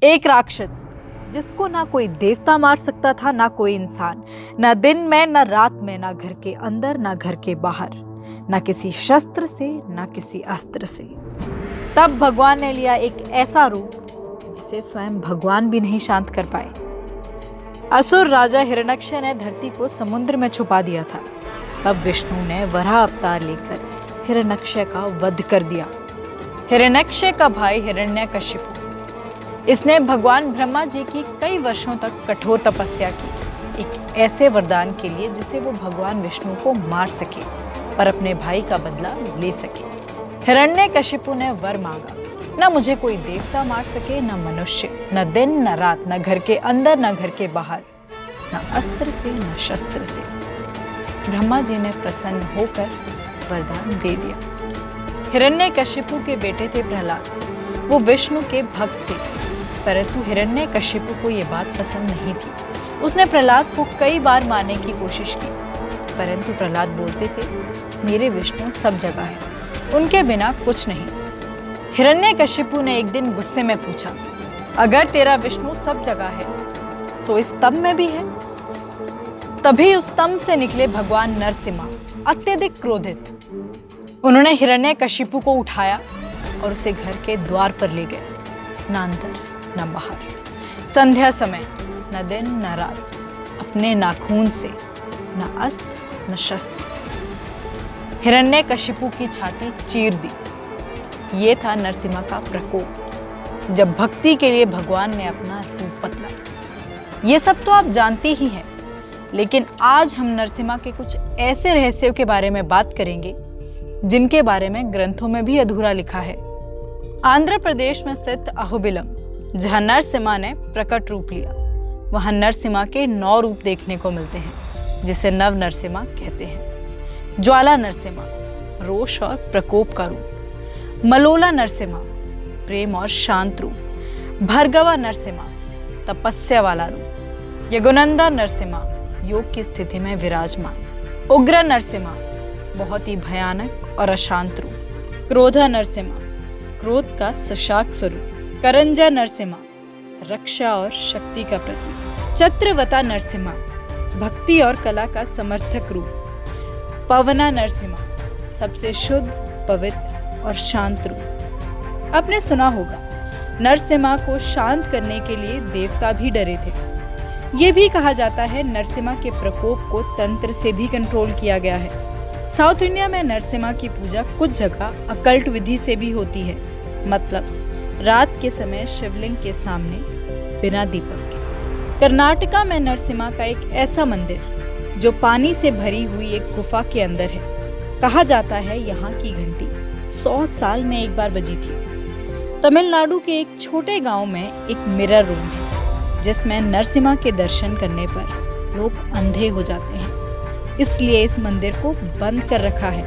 एक राक्षस जिसको ना कोई देवता मार सकता था ना कोई इंसान, ना दिन में ना रात में, ना घर के अंदर ना घर के बाहर, ना किसी शस्त्र से ना किसी अस्त्र से। तब भगवान ने लिया एक ऐसा रूप जिसे स्वयं भगवान भी नहीं शांत कर पाए। असुर राजा हिरण्यक्ष ने धरती को समुद्र में छुपा दिया था। तब विष्णु ने वराह अवतार लेकर हिरण्यक्ष का वध कर दिया। हिरण्यक्ष का भाई हिरण्यकशिपु, इसने भगवान ब्रह्मा जी की कई वर्षों तक कठोर तपस्या की, एक ऐसे वरदान के लिए जिसे वो भगवान विष्णु को मार सके और अपने भाई का बदला ले सके। हिरण्यकशिपु ने वर मांगा, न मुझे कोई देवता मार सके, न मनुष्य, न दिन न रात, न घर के अंदर न घर के बाहर, न अस्त्र से न शस्त्र से। ब्रह्मा जी ने प्रसन्न होकर वरदान दे दिया। हिरण्यकशिपु के बेटे थे प्रहलाद। वो विष्णु के भक्त थे, परंतु हिरण्यकशिपु को ये बात पसंद नहीं थी। उसने प्रहलाद को कई बार मारने की कोशिश की, परंतु प्रहलाद बोलते थे, मेरे विष्णु सब जगह है, उनके बिना कुछ नहीं। हिरण्यकशिपु ने एक दिन गुस्से में पूछा, अगर तेरा विष्णु सब जगह है तो इस स्तंभ में भी है? तभी उस स्तंभ से निकले भगवान नरसिम्हा, अत्यधिक क्रोधित। उन्होंने हिरण्यकशिपु को उठाया और उसे घर के द्वार पर ले गए। न अंदर न बाहर, संध्या समय, न दिन न रात, अपने नाखून से, न अस्त्र न शस्त्र। हिरण्यकशिपु की छाती चीर दी। ये था नरसिम्हा का प्रकोप, जब भक्ति के लिए भगवान ने अपना रूप बदला। ये सब तो आप जानते ही हैं, लेकिन आज हम नरसिम्हा के कुछ ऐसे रहस्यों के बारे में बात करेंगे जिनके बारे में ग्रंथों में भी अधूरा लिखा है। आंध्र प्रदेश में स्थित अहोबिलम, जहां नरसिम्हा ने प्रकट रूप लिया, वहां नरसिम्हा के 9 रूप देखने को मिलते हैं, जिसे नव नरसिम्हा कहते हैं। ज्वाला नरसिम्हा, रोष और प्रकोप का रूप। मलोला नरसिम्हा, प्रेम और शांत रूप। भर्गवा नरसिम्हा, तपस्या वाला रूप। यगुनंदा नरसिम्हा, योग की स्थिति में विराजमान। उग्र नरसिम्हा, बहुत ही भयानक और अशांत रूप। क्रोधा नरसिम्हा, क्रोध का सशाक्त स्वरूप। करंजा नरसिम्हा, रक्षा और शक्ति का प्रतीक। चत्रवता नरसिम्हा, भक्ति और कला का समर्थक रूप। पवना नरसिम्हा, सबसे शुद्ध, पवित्र और शांत रूप। आपने सुना होगा, नरसिम्हा को शांत करने के लिए देवता भी डरे थे। ये भी कहा जाता है नरसिम्हा के प्रकोप को तंत्र से भी कंट्रोल किया गया है। साउथ इंडिया में नरसिम्हा की पूजा कुछ जगह अकल्ट विधि से भी होती है, मतलब रात के समय शिवलिंग के सामने बिना दीपक के। कर्नाटका में नरसिम्हा का एक ऐसा मंदिर जो पानी से भरी हुई एक गुफा के अंदर है। कहा जाता है यहाँ की घंटी 100 साल में एक बार बजी थी। तमिलनाडु के एक छोटे गांव में एक मिरर रूम है, जिसमें नरसिम्हा के दर्शन करने पर लोग अंधे हो जाते हैं, इसलिए इस मंदिर को बंद कर रखा है।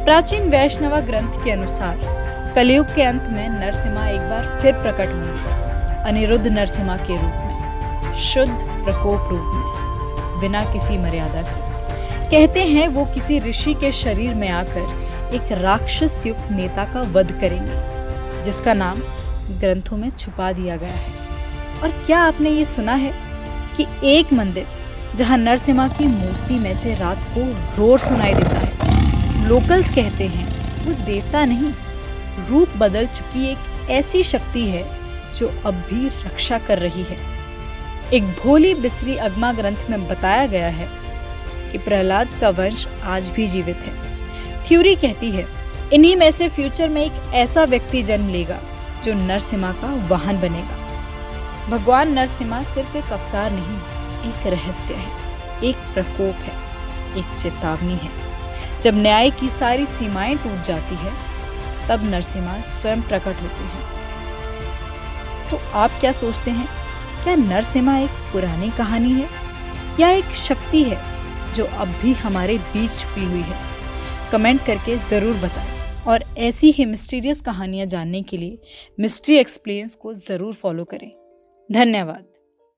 प्राचीन वैष्णव ग्रंथ के अनुसार कलयुग के अंत में नरसिम्हा एक बार फिर प्रकट होंगे, अनिरुद्ध नरसिम्हा के रूप में, शुद्ध प्रकोप रूप में, बिना किसी मर्यादा के। कहते हैं वो किसी ऋषि के शरीर में आकर एक राक्षस युक्त नेता का वध करेंगे, जिसका नाम ग्रंथों में छुपा दिया गया है। और क्या आपने ये सुना है कि एक मंदिर जहां नरसिम्हा की मूर्ति में से रात को रोर सुनाई देता है। लोकल्स कहते हैं वो देवता नहीं, रूप बदल चुकी एक ऐसी शक्ति है जो अब भी रक्षा कर रही है। एक भोली बिसरी अगमा ग्रंथ में बताया गया है कि प्रहलाद का वंश आज भी जीवित है। थ्योरी कहती है इन्हीं में से फ्यूचर में एक ऐसा व्यक्ति जन्म लेगा जो नरसिम्हा का वाहन बनेगा। भगवान नरसिम्हा सिर्फ एक अवतार नहीं, एक रहस्य है, एक प्रकोप है, एक चेतावनी है। जब न्याय की सारी सीमाएं टूट जाती है, तब नरसिम्हा स्वयं प्रकट होते हैं। तो आप क्या सोचते हैं, क्या नरसिम्हा एक पुरानी कहानी है या एक शक्ति है जो अब भी हमारे बीच छुपी हुई है? कमेंट करके ज़रूर बताएं, और ऐसी ही मिस्टीरियस कहानियाँ जानने के लिए मिस्ट्री एक्सप्लेन्स को ज़रूर फॉलो करें। धन्यवाद।